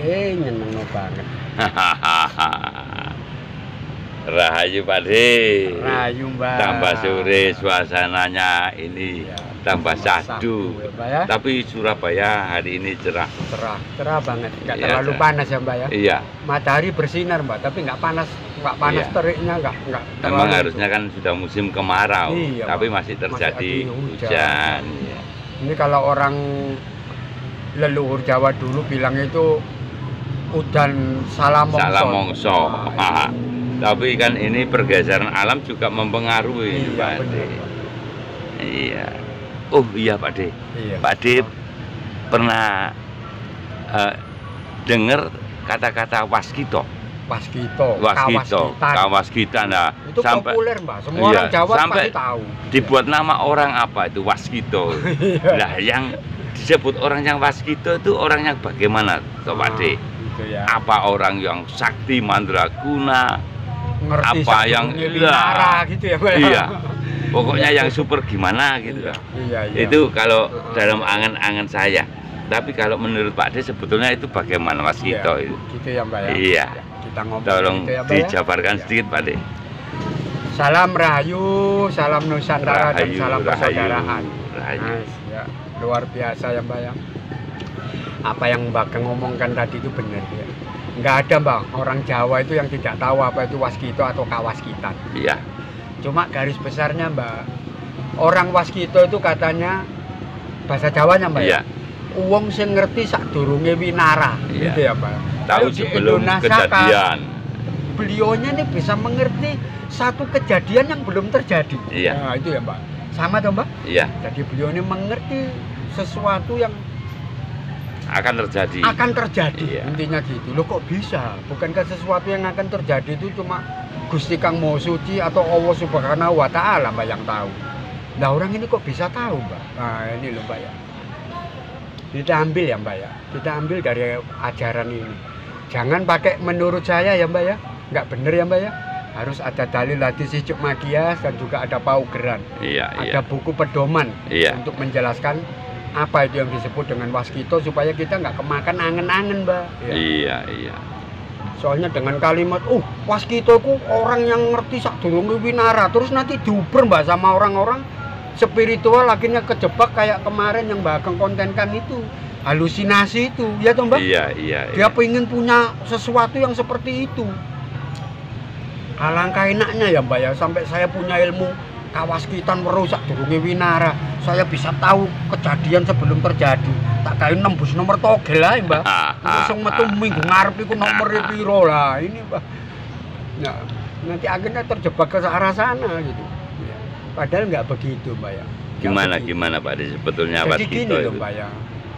Nyenengno banget. Rahayu Pak De. Rahayu Mbak. Tambah sore suasananya ini Ya, tambah syahdu. ya, Mbak ya. Tapi Surabaya hari ini cerah. Cerah banget. Nggak Iya, terlalu cerah. panas ya Mbak ya. Iya. Matahari bersinar Mbak, tapi nggak panas Iya. teriknya nggak Memang terlalu harusnya kan sudah musim kemarau, Iya, tapi Pak. masih terjadi Masih ada hujan. Iya. Ini kalau orang leluhur Jawa dulu bilang itu udan salamongso. Salamongso. Nah, Tapi kan ini pergeseran alam juga mempengaruhi Iya, Pak benar, De. Pak. Iya. Oh iya Pak De. Iya. Pak De pernah dengar kata-kata waskito. Waskito, Waskito, kawaskitan. Nah, itu populer Mbak, semua orang Jawa sampai pasti tahu. dibuat nama orang apa itu waskito. Nah, yang disebut orang yang waskito itu orang yang bagaimana, Toh Pak De? Gitu ya. Apa orang yang sakti mandraguna? Ngerti Apa yang winara gitu ya Mbak. Iya. Pokoknya yang super gimana gitu. Iya. Itu kalau dalam angan-angan saya. Tapi kalau menurut Pak De sebetulnya itu bagaimana waskito Iya, itu? gitu ya Mbak ya. Iya. Kita ngomong Tolong gitu ya Mbak ya. dijabarkan Iya. sedikit Pak De. Salam Rahayu, salam Nusantara dan Rahayu, salam Rahayu, persaudaraan. Rahayu. Nice, ya. Luar biasa ya Mbak ya. Apa yang Mbak ngomongkan tadi itu benar ya. Nggak ada Mbak orang Jawa itu yang tidak tahu apa itu waskito atau kawaskitan. Iya. Cuma garis besarnya Mbak, orang waskito itu katanya bahasa Jawanya Mbak Iya. ya. Uwong sing ngerti sadurunge winara, Iya. gitu ya Mbak. Tahu Kalau di sebelum Indonesia, kejadian. Beliaunya nih bisa mengerti satu kejadian yang belum terjadi. Iya. Nah, itu ya Mbak. Sama tuh Mbak. Iya, Jadi beliau ini mengerti sesuatu yang akan terjadi. akan terjadi. Iya. Intinya gitu. Loh kok bisa? Bukankah sesuatu yang akan terjadi itu cuma Gusti Kang Maha Suci atau Allah Subhanahu wa taala Mbak yang tahu. Nah, orang ini kok bisa tahu, Mbak? Nah, ini loh Mbak ya. Kita ambil ya Mbak ya. Kita ambil dari ajaran ini. Jangan pakai menurut saya ya Mbak ya. Nggak bener ya Mbak ya. Harus ada dalil hadis Icuk Makias dan juga ada paugeran. Iya, Ada iya. buku pedoman Iya. untuk menjelaskan apa itu yang disebut dengan waskito supaya kita nggak kemakan angen-angen Mbak. Ya. Iya, iya. Soalnya dengan kalimat, waskito ku orang yang ngerti sadurunge winara, terus nanti diuber Mbak sama orang-orang spiritual akhirnya kejebak kayak kemarin yang Mbak Ageng kontenkan itu, halusinasi itu, ya toh Mbak? Iya, iya. Dia pengen punya sesuatu yang seperti itu. Alangkah enaknya ya Mbak ya, sampai saya punya ilmu kawaskitan merusak durunge winara. Saya bisa tahu kejadian sebelum terjadi. Tak kayak nembus nomor togel ae Mbak. Langsung metu minggu ngarep iku nomor piro lah ini Mbak. Nah, nanti akhirnya terjebak ke arah sana gitu. Ya. Padahal nggak begitu Mbak ya. Nggak Gimana begitu. gimana Pak De sebetulnya Jadi waskito gini loh itu? Mbak ya.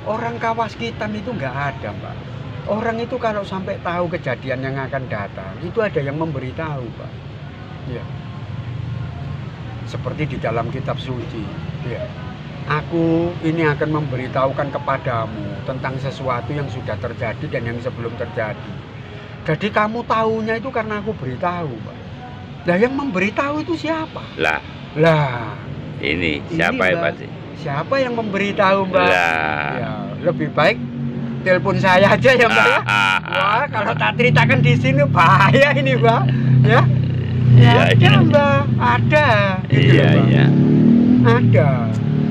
Orang kawaskitan itu nggak ada Mbak. Orang itu kalau sampai tahu kejadian yang akan datang, itu ada yang memberitahu Pak. Ya. Seperti di dalam kitab suci. Ya. Aku ini akan memberitahukan kepadamu tentang sesuatu yang sudah terjadi dan yang sebelum terjadi. Jadi kamu tahunya itu karena aku beritahu Pak. Nah yang memberitahu itu siapa? Lah, Ini siapa ya Mbak. Pak De? Siapa yang memberitahu Mbak? Lah. Ya, lebih baik telepon saya aja ya Mbak ya. Wah, kalau tak ceritakan di sini bahaya ini Mbak. Ya. Iya, Ada iya. Mbak, ada. Gitu Iya, loh, Mbak. iya. Ada.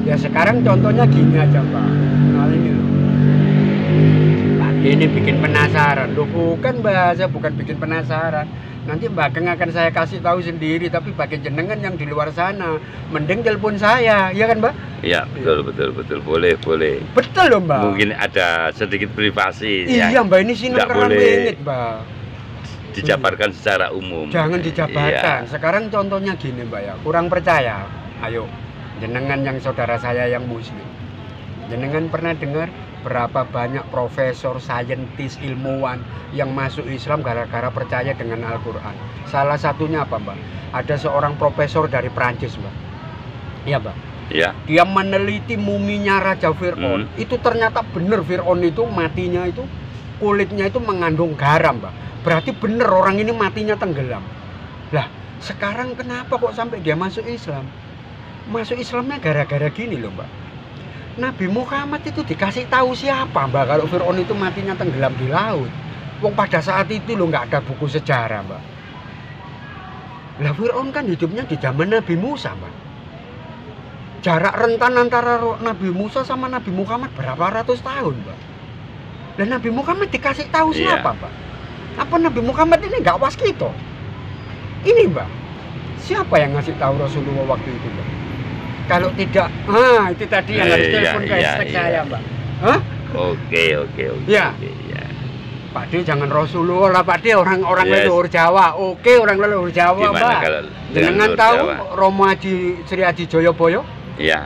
Ya sekarang contohnya gini aja Mbak. Nah ini loh. Pak ini bikin penasaran. Loh bukan Mbak, saya bukan bikin penasaran. Nanti Mbak Ageng akan saya kasih tahu sendiri, tapi bagi jenengan yang di luar sana, mending telepon saya, ya kan Mbak? Iya, betul. Boleh. Betul loh Mbak. Mungkin ada sedikit privasi Iya yang Mbak, ini sinang nggak kerang boleh bengit Mbak. dijabarkan secara umum. Jangan dijabarkan. Iya. Sekarang contohnya gini Mbak ya, kurang percaya. Ayo, jenengan yang saudara saya yang muslim. Jenengan pernah dengar berapa banyak profesor, saintis, ilmuwan yang masuk Islam gara-gara percaya dengan Al-Quran? Salah satunya apa Mbak? Ada seorang profesor dari Prancis Mbak. Iya Mbak. Iya. Dia meneliti muminya Raja Fir'aun. Itu ternyata benar Fir'aun itu matinya itu kulitnya itu mengandung garam Mbak. Berarti bener orang ini matinya tenggelam. Lah, sekarang kenapa kok sampai dia masuk Islam? Masuk Islamnya gara-gara gini loh Mbak. Nabi Muhammad itu dikasih tahu siapa, Mbak, kalau Fir'aun itu matinya tenggelam di laut. Wong pada saat itu lo nggak ada buku sejarah, Mbak. Lah Fir'aun kan hidupnya di zaman Nabi Musa, Mbak. Jarak rentan antara Nabi Musa sama Nabi Muhammad berapa ratus tahun, Mbak. Dan Nabi Muhammad dikasih tahu siapa, Mbak? Apa Nabi Muhammad ini nggak waskito? Ini, Mbak, siapa yang ngasih tahu Rasulullah waktu itu, Mbak? Kalau tidak, itu tadi yang harus telepon ke hashtag saya, Mbak. Hah? Oke. Ya. Oke, ya. Pak D jangan Rasulullah lah, Pak D orang-orang Yes. leluhur Jawa. Oke, orang leluhur Jawa, Gimana Mbak. kalau Jangan leluhur tahu Jawa? Romo Haji Sri Haji Joyoboyo? Iya.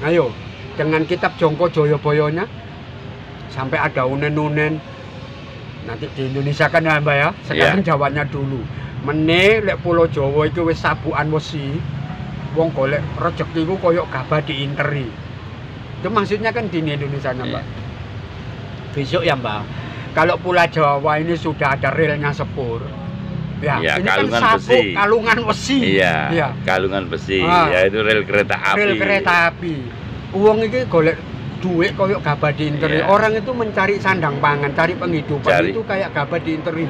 Ayo, dengan kitab Jongko Joyoboyonya sampai ada unen-unen. Nanti di Indonesia kan ya, Mbak ya. Sekarang Jawanya dulu. Meneh lek Pulau Jawa itu wis sabukan wesi. Wong golek rezeki ku koyo gabah diinteri. Itu maksudnya kan di Indonesia, Mbak. Besok ya, Mbak. Kalau Pulau Jawa ini sudah ada relnya sepur. Ya, Iya, ini kalungan kan sabuk, besi. kalungan besi. Iya, kalungan besi, yaitu rel kereta api. Rel kereta api. Uang ini golek duit koyok gabah diinteri. Iya. Orang itu mencari sandang pangan, cari penghidupan itu kayak gabah diinteri.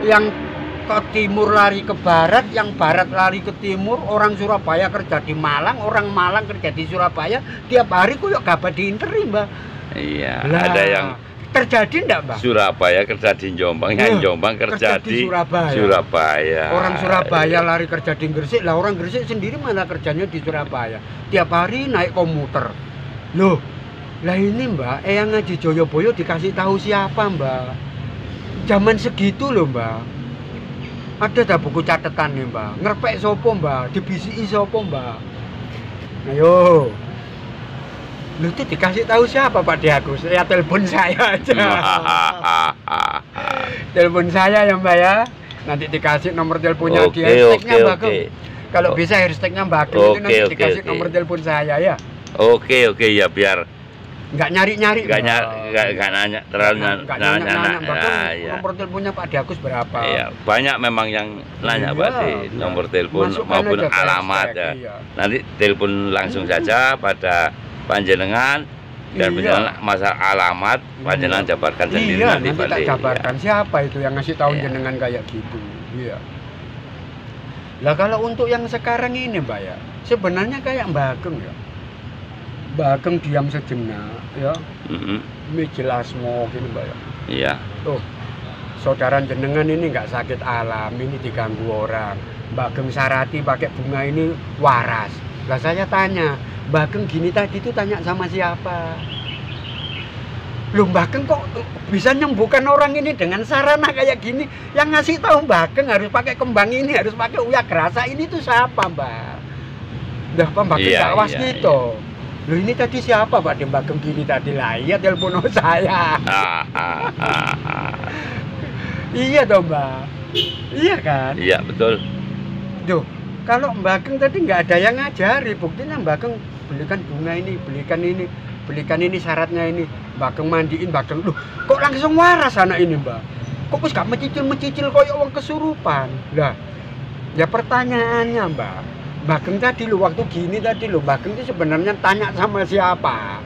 Yang ke timur lari ke barat, yang barat lari ke timur. Orang Surabaya kerja di Malang, orang Malang kerja di Surabaya. Tiap hari koyok gabah diinteri, Mbak. Iya, Lah, ada yang terjadi enggak, Mbak? Surabaya kerja di Jombang, yang Jombang kerja di Surabaya. Orang Surabaya lari kerja di Gresik, lah orang Gresik sendiri mana kerjanya di Surabaya. Tiap hari naik komuter. Loh, lah ini, Mbak, Eyang Haji Joyoboyo dikasih tahu siapa, Mbak? Zaman segitu loh, Mbak. Ada buku catatan nih, Mbak. Ngerpek sopo, Mbak? Dibisiki sopo, Mbak? Ayo. Lu itu dikasih tahu siapa, Pak D Agus? Ya telepon saya aja. Telepon saya ya, Mbak ya. Nanti dikasih nomor teleponnya dia. Hashtagnya Mbak Agung. Kalau bisa hashtagnya Mbak Agung itu nanti dikasih nomor telepon saya ya. Oke, ya biar nggak nyari-nyari. Nggak nanya terlalu nanya. Mbak Agung, nomor teleponnya Pak D Agus berapa? Iya, banyak memang yang nanya, Pak D, nomor telepon Masukkan maupun aja ke alamat hashtag, ya. iya. Nanti telepon langsung saja pada panjenengan dan panjenengan masalah alamat panjenengan jabarkan sendiri Iya, nanti tak jabarkan siapa itu yang ngasih tahu jenengan kayak gitu. Iya. Lah kalau untuk yang sekarang ini, Mbak ya, sebenarnya kayak Mbak Ageng ya. Mbak Ageng diam sejenak ya. Mijelasmo gitu, Mbak ya. Iya. Tuh, saudara jenengan ini nggak sakit alam, ini diganggu orang. Mbak Ageng Sarati pakai bunga ini waras. Lah saya tanya, Mbak Ageng gini tadi tuh tanya sama siapa? Loh, Mbak Ageng kok bisa nyembuhkan orang ini dengan sarana kayak gini? Yang ngasih tahu Mbak Ageng harus pakai kembang ini, harus pakai uyak rasa ini tuh siapa, Mbak? Dah Mbak Ageng kawas gitu. Loh ini tadi siapa, Pak? Mbak Ageng gini tadi lah, iya telepon saya. Iya dong, Mbak. Iya kan? Iya, betul. Duh, kalau Mbak Ageng tadi nggak ada yang ngajari, buktinya Mbak Ageng belikan bunga ini, belikan ini syaratnya ini. Mbak Ageng mandiin, Mbak Ageng, loh kok langsung waras anak ini, Mbak? Kok wis gak mencicil koyo wong kesurupan? Lah, ya pertanyaannya, Mbak Ageng tadi lo waktu gini tadi lo, Mbak Ageng itu sebenarnya tanya sama siapa?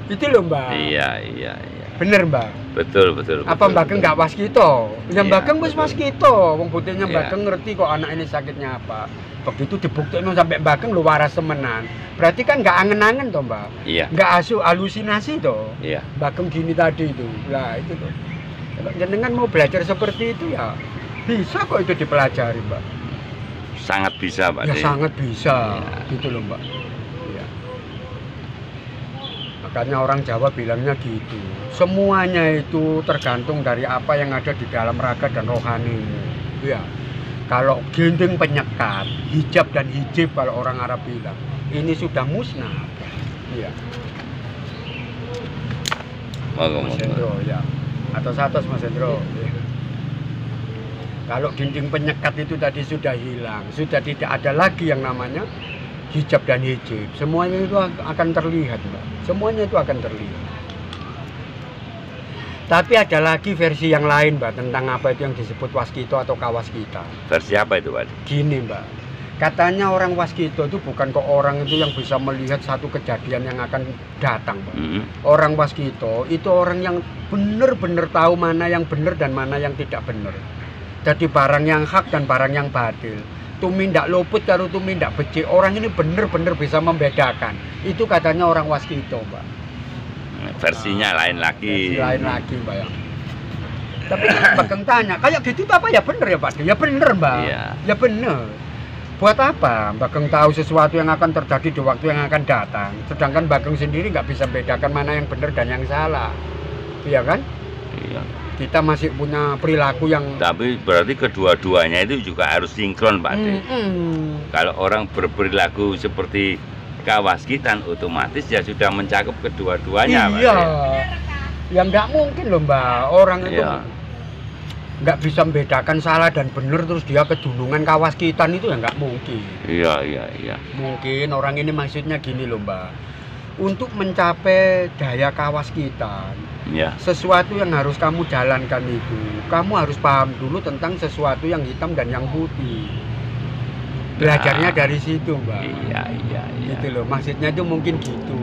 Itu loh, Mbak. Iya. Bener, Mbak. Betul. Apa Mbak Ageng nggak waskito? Ya Mbak Ageng wis betul. waskito. Wong buktinya Mbak Ageng ngerti kok anak ini sakitnya apa. Begitu dibuktikan sampai Mbak Ageng lu waras temenan. Berarti kan nggak angen-angen toh, Mbak. Iya. Nggak halusinasi toh. Iya. Mbak Ageng gini tadi itu. Lah itu tuh. Kalau jenengan mau belajar seperti itu ya bisa kok itu dipelajari, Mbak. Sangat bisa, Pak. Ya sangat bisa. Ya. Gitu loh, Mbak. Ya. Makanya orang Jawa bilangnya gitu. Semuanya itu tergantung dari apa yang ada di dalam raga dan rohanimu. Ya. Kalau gendeng penyekat, hijab dan hijab kalau orang Arab bilang, ini sudah musnah. Iya. Mas Hendro, ya. Atas Mas Hendro. Ya. Kalau dinding penyekat itu tadi sudah hilang, sudah tidak ada lagi yang namanya hijab dan hijab. Semuanya itu akan terlihat, Mbak. Semuanya itu akan terlihat. Tapi ada lagi versi yang lain, Mbak, tentang apa itu yang disebut waskito atau kawas kita. Versi apa itu, Pak? Gini, Mbak. Katanya orang waskito itu bukan kok orang itu yang bisa melihat satu kejadian yang akan datang, Pak. Orang waskito itu orang yang benar-benar tahu mana yang benar dan mana yang tidak benar. Jadi barang yang hak dan barang yang batil. Tumindak luput karo tumindak becik. Orang ini benar-benar bisa membedakan. Itu katanya orang waskito, Pak. Versinya lain lagi. Versi lain lagi, Mbak ya. Tapi Bageng tanya, kayak gitu apa ya bener ya, Pak? Ya bener, Mbak. Iya. Ya bener. Buat apa Bageng tahu sesuatu yang akan terjadi di waktu yang akan datang, sedangkan Bageng sendiri nggak bisa bedakan mana yang benar dan yang salah, iya kan? Iya. Kita masih punya perilaku yang. Tapi berarti kedua-duanya itu juga harus sinkron, Pak De. Kalau orang berperilaku seperti kawaskitan, otomatis ya sudah mencakup kedua-duanya, Pak Iya. De. Ya nggak mungkin loh, Mbak. Orang itu Iya. nggak bisa membedakan salah dan benar terus dia kedunungan kawaskitan itu ya nggak mungkin. Iya. Mungkin orang ini maksudnya gini loh, Mbak. Untuk mencapai daya kawaskitan, Ya. sesuatu yang harus kamu jalankan itu, kamu harus paham dulu tentang sesuatu yang hitam dan yang putih. Belajarnya dari situ, Mbak. Iya. Gitu loh, maksudnya itu mungkin gitu.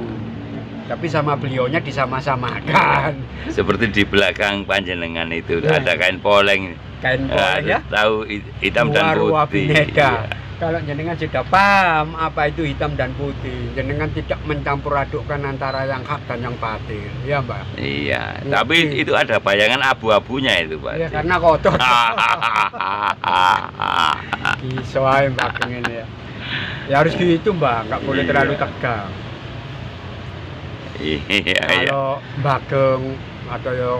Tapi sama beliaunya disama-samakan. Seperti di belakang panjenengan itu Ya. ada kain poleng. Kain poleng ya. Tahu hitam dan Warwa putih. bineda. Iya. Kalau jenengan sudah paham apa itu hitam dan putih, jenengan tidak mencampur adukkan antara yang hak dan yang batil, ya Mbak? Iya, Iya. tapi itu ada bayangan abu-abunya itu, Pak. Ya karena kotor. Bisa aja Mbak ini ya. Ya harus gitu Mbak, nggak boleh terlalu tegang. Iya. Kalau Bageng atau ya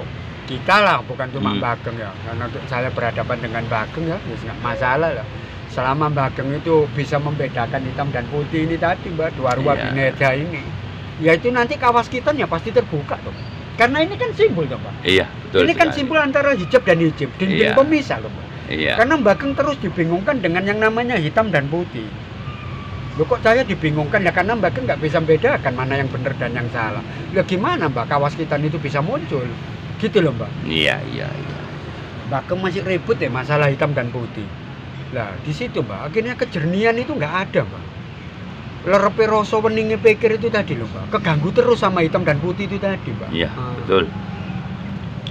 kita lah, bukan cuma Bageng ya, karena saya berhadapan dengan Bageng ya, nggak masalah lah. Selama Bageng itu bisa membedakan hitam dan putih ini tadi Mbak, dua ruang bineda ini, ya itu nanti kawaskitannya pasti terbuka dong. Karena ini kan simbol dong Pak. Iya, betul. Ini kan simbol antara hijab dan hijab, dinding pemisah loh Pak. Iya. Karena Bageng terus dibingungkan dengan yang namanya hitam dan putih. Loh kok saya dibingungkan ya karena Bageng nggak bisa membedakan mana yang benar dan yang salah. Loh gimana Mbak kawaskitan itu bisa muncul? Gitu loh Mbak. Iya. Bageng masih ribut ya masalah hitam dan putih. Lah di situ Mbak, akhirnya kejernihan itu nggak ada Mbak. Lerepe rasa weninge pikir itu tadi loh Mbak. Keganggu terus sama hitam dan putih itu tadi Mbak. Iya, betul.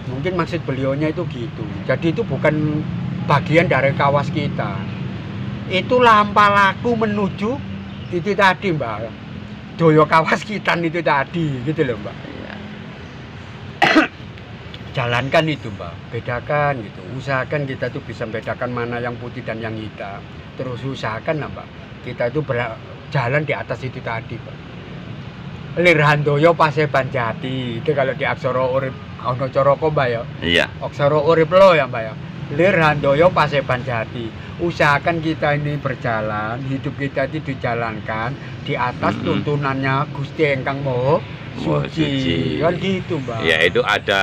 Mungkin maksud beliaunya itu gitu. Jadi itu bukan bagian dari kawaskitan. Itu lampa laku menuju itu tadi Mbak. Doyo kawaskitan itu tadi gitu loh Mbak. Iya. Jalankan itu Mbak, bedakan gitu. Usahakan kita tuh bisa bedakan mana yang putih dan yang hitam. Terus usahakan lah Mbak, kita itu berjalan di atas itu tadi Mbak. Lirhandoyo Paseban Jati, itu kalau di aksara urip ono coroko Mbak ya. Iya. Aksara urip lo ya Mbak ya. Lirhandoyo Paseban Jati. Usahakan kita ini berjalan, hidup kita itu dijalankan di atas tuntunannya Gusti Engkang Maha Suci. Kan gitu Mbak. Ya itu ada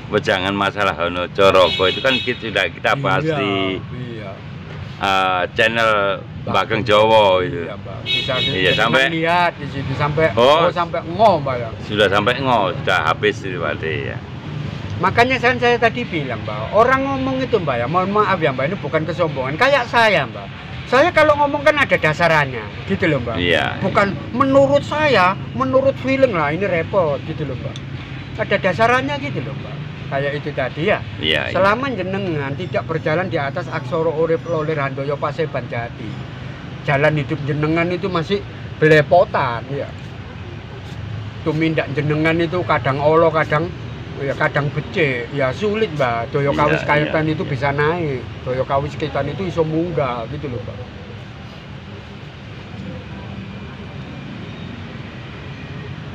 wejangan masalah Hono Coroko itu kan sudah kita bahas di channel Bageng Jawa itu. Iya, Mbak. Bisa Iya, sampai lihat di situ sampai sampai Mbak ya. Sudah sampai sudah habis itu Pak De ya. Makanya saya tadi bilang Mbak, orang ngomong itu Mbak ya, mohon maaf ya Mbak, ini bukan kesombongan. Kayak saya Mbak. Saya kalau ngomong kan ada dasarannya, gitu loh Mbak. Iya. Bukan menurut saya, menurut feeling lah, ini repot gitu loh Mbak. Ada dasarannya gitu loh Mbak. Kayak itu tadi ya. Iya. Selama jenengan tidak berjalan di atas aksara urip Lirhandoyo Paseban Jati, jalan hidup jenengan itu masih belepotan ya. Tumindak jenengan itu kadang olo, kadang becik, ya sulit Mbak. Doyo kawis kaitan itu bisa naik, doyo kawis kaitan itu iso munggah gitu loh Mbak.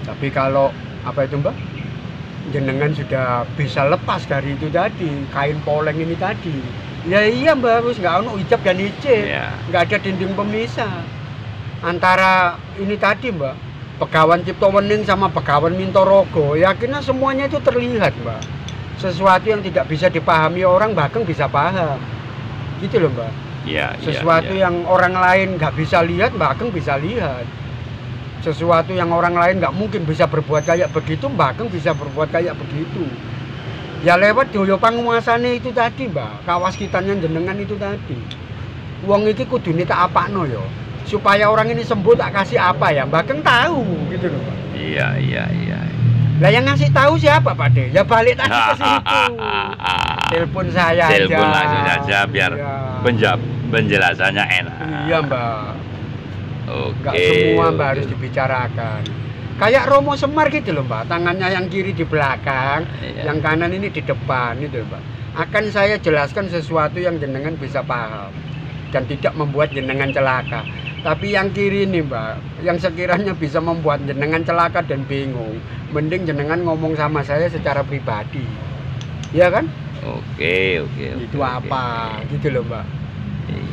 Tapi kalau apa itu Mbak, jenengan sudah bisa lepas dari itu tadi, kain poleng ini tadi, ya iya Mbak, harus nggak ono hijab dan hijab, nggak ada dinding pemisah antara ini tadi Mbak. Begawan Ciptowening sama Begawan Mintorogo, yakinnya semuanya itu terlihat Mbak. Sesuatu yang tidak bisa dipahami orang Bageng bisa paham, gitu loh Mbak. Iya. Sesuatu yang orang lain nggak bisa lihat, Bageng bisa lihat. Sesuatu yang orang lain nggak mungkin bisa berbuat kayak begitu, Bageng bisa berbuat kayak begitu. Ya lewat doyo panguasane itu tadi Mbak, kawaskitannya jenengan itu tadi. wong iki kudune tak apakno ya. Supaya orang ini sembuh tak kasih apa ya? Bageng tahu gitu loh, Pak. Iya. Lah yang ngasih tahu siapa, Pak De? Ya balik tadi ke situ. Telepon saya aja. Telepon langsung saja biar penjelasannya enak. Iya, Mbak. Enggak Oke. semua Mbak harus dibicarakan. Kayak Romo Semar gitu loh, Mbak. Tangannya yang kiri di belakang, Iya. yang kanan ini di depan gitu loh, Mbak. Akan saya jelaskan sesuatu yang jenengan bisa paham dan tidak membuat jenengan celaka. Tapi yang kiri ini, Mbak, yang sekiranya bisa membuat jenengan celaka dan bingung, mending jenengan ngomong sama saya secara pribadi. Ya kan? Oke. Itu apa? Gitu loh, Mbak.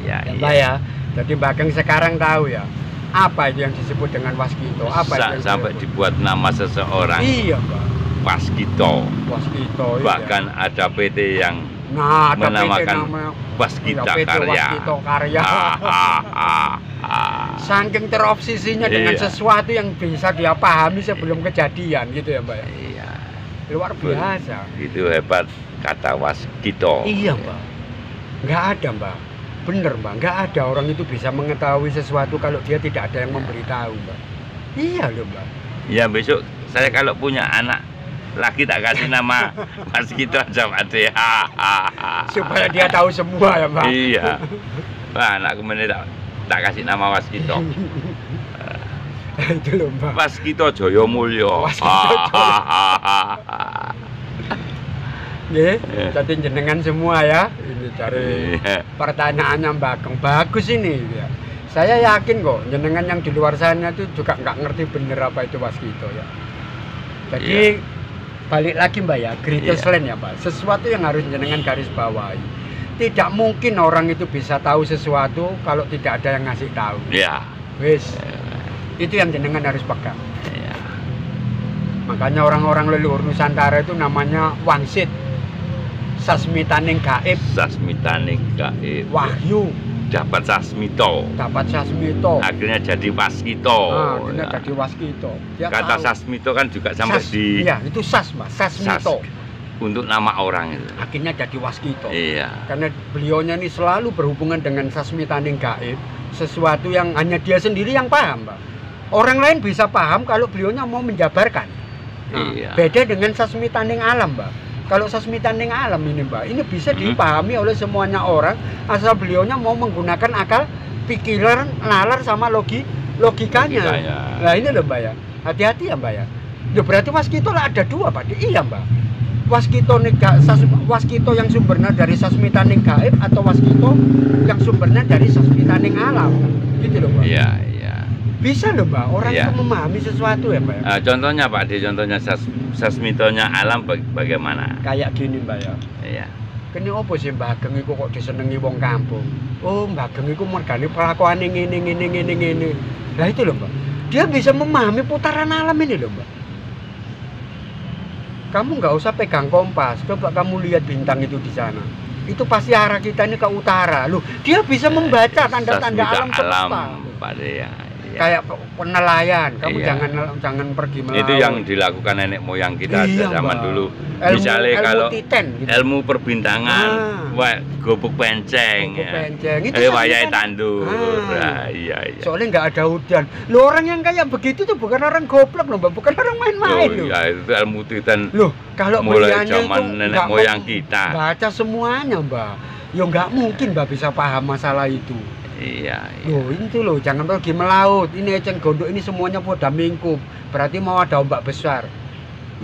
Iya. Ya, Mbak ya. Jadi Bageng sekarang tahu ya, apa itu yang disebut dengan waskito? Apa itu yang Sampai disebut? dibuat nama seseorang Iya, Mbak. Waskito. Waskito. Iya. Bahkan ada PT yang nah, ada menamakan PT namanya Waskita PT Karya. Waskito Karya. Saking terobsesinya dengan Iya. sesuatu yang bisa dia pahami sebelum kejadian gitu ya, Mbak ya. Iya. Luar biasa. Itu hebat kata Waskito. Iya, Mbak. Nggak ada, Mbak. Bener, Mbak. Nggak ada orang itu bisa mengetahui sesuatu kalau dia tidak ada yang memberitahu, Mbak. Iya loh, Mbak. Ya besok saya kalau punya anak lagi tak kasih nama Waskito aja Pak De. Supaya dia tahu semua ya, Mbak. Iya. Wah, anakku tak kasih nama Waskito. Itu loh, Mbak. Waskito Jaya Mulya. Waskito Nggih, Iya. jadi jenengan semua ya. Ini cari Iya. pertanyaannya Bageng bagus ini ya. Saya yakin kok jenengan yang di luar sana itu juga nggak ngerti bener apa itu waskito ya. Jadi balik lagi Mbak ya, greatest Iya. land ya Mbak. Sesuatu yang harus jenengan garis bawahi. Tidak mungkin orang itu bisa tahu sesuatu kalau tidak ada yang ngasih tahu. Ya. Wis. Itu yang jenengan harus pegang. Ya. Makanya orang-orang leluhur Nusantara itu namanya wangsit. Sasmitaning gaib, Sasmitane gaib. wahyu, Dapat sasmito. dapat sasmito. Akhirnya jadi Waskito. Nah, ini Ya. jadi waskito. Dia Kata tahu. sasmito kan juga sampai Sas, di iya, itu sas, Mas. Sasmito. untuk nama orang itu. Akhirnya jadi waskito. Iya. Karena beliaunya ini selalu berhubungan dengan sasmitaning gaib, sesuatu yang hanya dia sendiri yang paham, Pak. Orang lain bisa paham kalau beliaunya mau menjabarkan. Nah, Iya. beda dengan sasmitaning alam, Mbak. Kalau sasmitaning alam ini, Mbak, ini bisa dipahami oleh semuanya orang asal beliaunya mau menggunakan akal, pikiran, nalar sama logikanya. Nah, ini loh, Mbak ya. Hati-hati ya, Mbak ya. Loh, berarti waskito lah ada dua, Pak. Iya, Mbak. Waskito yang sumbernya dari sasmitaning gaib atau waskito yang sumbernya dari sasmitaning alam. Gitu loh, Mbak. Iya. Bisa loh, Mbak. Orang Iya. itu memahami sesuatu ya, Mbak. Ya? Contohnya Pak De, contohnya sasmitonya alam bagaimana? Kayak gini, Mbak ya. Iya. Kene opo sih Bageng iku kok disenengi wong kampung? Oh, Bageng iku mergane kelakuane ngene. Lah itu loh, Mbak. Dia bisa memahami putaran alam ini loh, Mbak. Kamu nggak usah pegang kompas, coba kamu lihat bintang itu di sana. Itu pasti arah kita ini ke utara. Loh, dia bisa membaca tanda-tanda Sasmita alam semesta. Pak De ya. Kayak penelayan, kamu Iya. jangan pergi melaut. Itu yang dilakukan nenek moyang kita Iya, zaman Mbak. dulu. Ilmu- Misalnya ilmu kalau titen, gitu. ilmu perbintangan, gobuk penceng, Gobuk ya. penceng, itu Wayahe kan- tandur. Ah. Nah, iya. Soalnya nggak ada hujan. Loh, orang yang kayak begitu tuh bukan orang goblok loh, Mbak. Bukan orang main-main loh. Ya, itu ilmu titen Loh, kalau mulai beliaunya zaman itu nenek nggak moyang kita. baca semuanya, Mbak. Ya nggak mungkin Mbak bisa paham masalah itu. Iya. Loh, itu loh, jangan pergi melaut. Ini eceng gondok ini semuanya pada mingkup. Berarti mau ada ombak besar.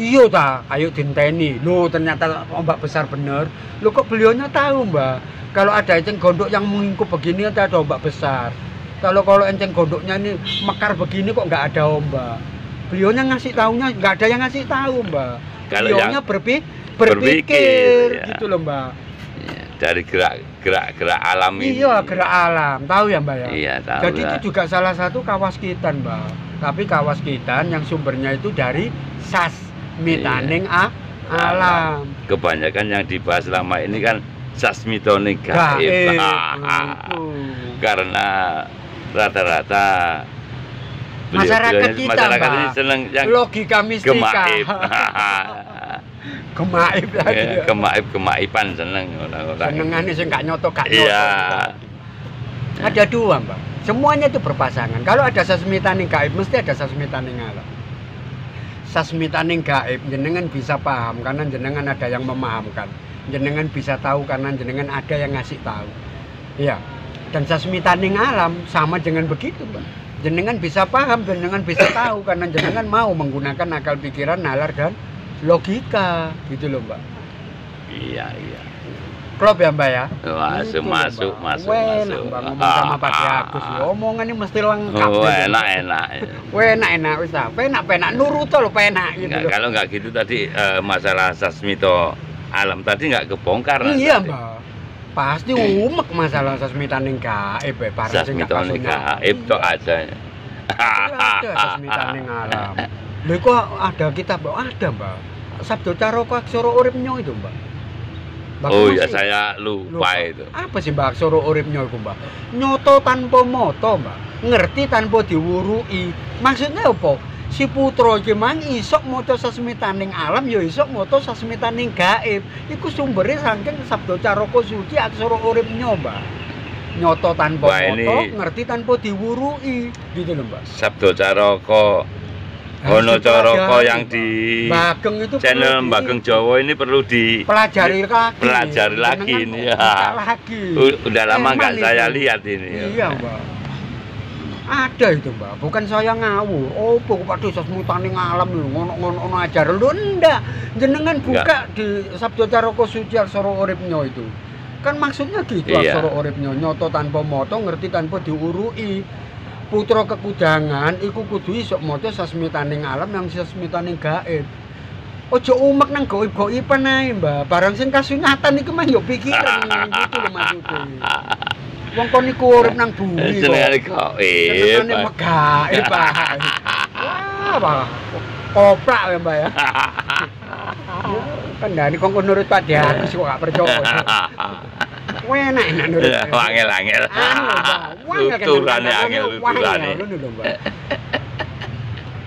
Iya ta, ayo dinteni. Loh, ternyata ombak besar bener. Loh, kok beliaunya tahu, Mbak? Kalau ada eceng gondok yang mengingkup begini ada ombak besar. Kalau eceng gondoknya ini mekar begini kok nggak ada ombak. Beliaunya ngasih tahunya nggak ada yang ngasih tahu, Mbak. Kalau Beliaunya yang berpikir ya. gitu loh, Mbak. Dari gerak alam ini. Iya, gerak alam. Tahu ya, Mbak ya? Iya, tahu. Jadi itu juga salah satu kawaskitan, Mbak. Tapi kawaskitan yang sumbernya itu dari sasmitaning alam. Kebanyakan yang dibahas selama ini kan sasmitone gaib. Gaib. Karena rata-rata Masyarakat kita, masyarakat Mbak, ini seneng yang logika mistika. gemaib. Gemaib lagi. Gemaiban seneng orang-orang. Senengane sing gak nyoto. Iya. Ada dua, Mbak. Semuanya itu berpasangan. Kalau ada sasmitaning gaib, mesti ada sasmitaning alam. Sasmitaning gaib, jenengan bisa paham karena jenengan ada yang memahamkan. Jenengan bisa tahu karena jenengan ada yang ngasih tahu. Iya. Dan sasmitaning alam sama dengan begitu, Mbak. Jenengan bisa paham, jenengan bisa tahu karena jenengan mau menggunakan akal pikiran, nalar dan logika, gitu loh, Mbak. Iya, iya. Klop ya, Mbak ya? Masuk, Gitu loh, masuk, Mbak. masuk, Enak, masuk. Mbak, ngomong sama Pak Agus. Omongannya mesti lengkap. Oh, gitu. enak, enak. Enak, wis ah. Penak, nurut loh, penak gitu Nggak, loh. kalau nggak gitu tadi masalah sasmito alam tadi nggak kebongkar. Iya, tadi. Mbak. Pasti umek masalah sasmitaning gaib, barang sing gak Sasmito gaib tok aja. ada sasmitaning alam. Lha kok ada kitab, Mbak? Ada, Mbak. Sabda Caraka Aksara Uripnya itu, Mbak. Mbak, Oh masih ya saya lupa itu. Apa sih, Mbak, Aksara Uripnya itu, Mbak? Nyoto tanpa moto, Mbak. Ngerti tanpa diwurui. Maksudnya apa? Si putra iki mang isok maca sasmitaning alam ya isok maca sasmitaning gaib. Iku sumbere saking Sabda Caraka Suci Aksara Uripnya, Mbak. Nyoto tanpa Wah, moto, ini- ngerti tanpa diwurui. Gitu loh, Mbak. Sabda Caraka, Harus Ono Caraka dipelajari, yang Mbak. di Bageng itu channel perlu Bageng Jawa ini perlu pelajari lagi. pelajari lagi Jenengan ini, buka ya. lagi. Udah lama nggak Eman saya itu. lihat ini. Iya, Mbak. Ada itu, Mbak. Bukan saya ngawur. Oh, pada sasmitaning alam lho, ngono ajar lho, ndak. Jenengan buka di Sabda Caraka Suci Aksara Uripnya itu. Kan maksudnya gitu, Iya. Aksara Uripnya nyoto tanpa moto, ngerti tanpa diurui. Putra kekudangan iku kudu iso maca sasmitaning alam yang sasmitaning gaib. Ojo umek nang goib-goiban ae, Mbak. Barang sing kasunatan iku mah yo pikiran gitu lho maksudnya. Wong kon iku urip nang bumi Jenengane kok. gaib. Senengane megaib bae. Wah, Pak. Koprak ya, Mbak ya. Kan dari kok nurut Pak Agus kok gak percaya. Enak nurut. Angel-angel. Tuturane angel tuturane.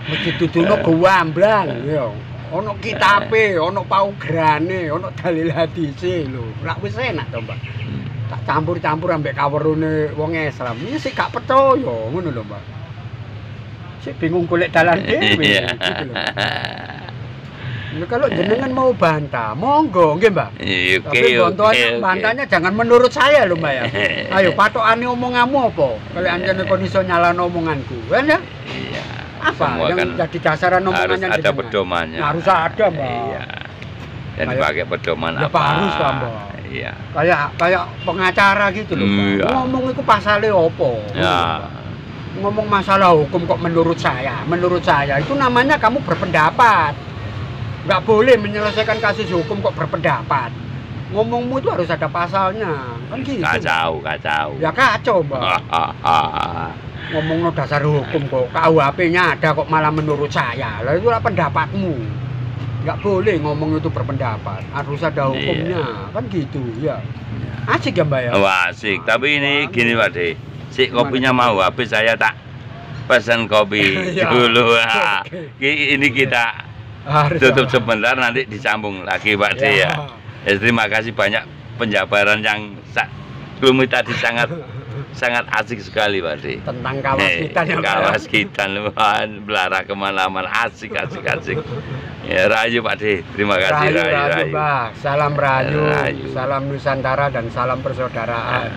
Mesti duduno gawamblang ya. Ono kitabe, ono paugerane, ono dalil hadise lho. Lak wis enak to, Mbak. Tak campur-campur ambek kawerune wong Islam. Iki sik gak percaya, ngono lho, Mbak. Sik bingung golek dalan dhewe Iya. gitu lho. Ya, kalau jenengan mau bantah, monggo nggih, Mbak. Oke, Tapi bantahnya jangan menurut saya lho, Mbak ya. Ayo patokane omonganmu apa? Kalau anjene kon iso nyalano omonganku, kan ya? Iya. Apa Semua yang kan jadi dasaran harus omongannya ada jenengan? pedomannya. Harus ada, Mbak. Iya. Dan Kayak- dipakai pedoman Ya, apa? harus lah, Mbak. Iya. Kayak pengacara gitu loh, Mbak. Iya. Ngomong itu pasale apa? Ya. Ngomong masalah hukum kok menurut saya itu namanya kamu berpendapat. Nggak boleh menyelesaikan kasus hukum kok berpendapat. Ngomongmu itu harus ada pasalnya, kan gitu. Kacau. Ya kacau, Mbak. Ngomong no dasar hukum kok, KUHP-nya ada kok malah menurut saya. Lah itulah pendapatmu. Nggak boleh ngomong itu berpendapat, harus ada hukumnya, kan gitu ya. Asik ya, Mbak ya. Wah, asik. Tapi ini gini, Pak De. Si kopinya mau habis saya tak pesan kopi Ya. dulu. Oke. Ini kita Harus tutup ada. sebentar, nanti disambung lagi, Pak De ya. Terima kasih banyak penjabaran yang belum tadi sangat asik sekali, Pak De. Tentang kawas kita ya, Mbak. Kawas kita, belara kemana-mana, asik. Ya, rayu, Pak De. Terima kasih, Rayu, rayu. Mbak. Salam Rayu, Rayu. salam Nusantara dan salam persaudaraan.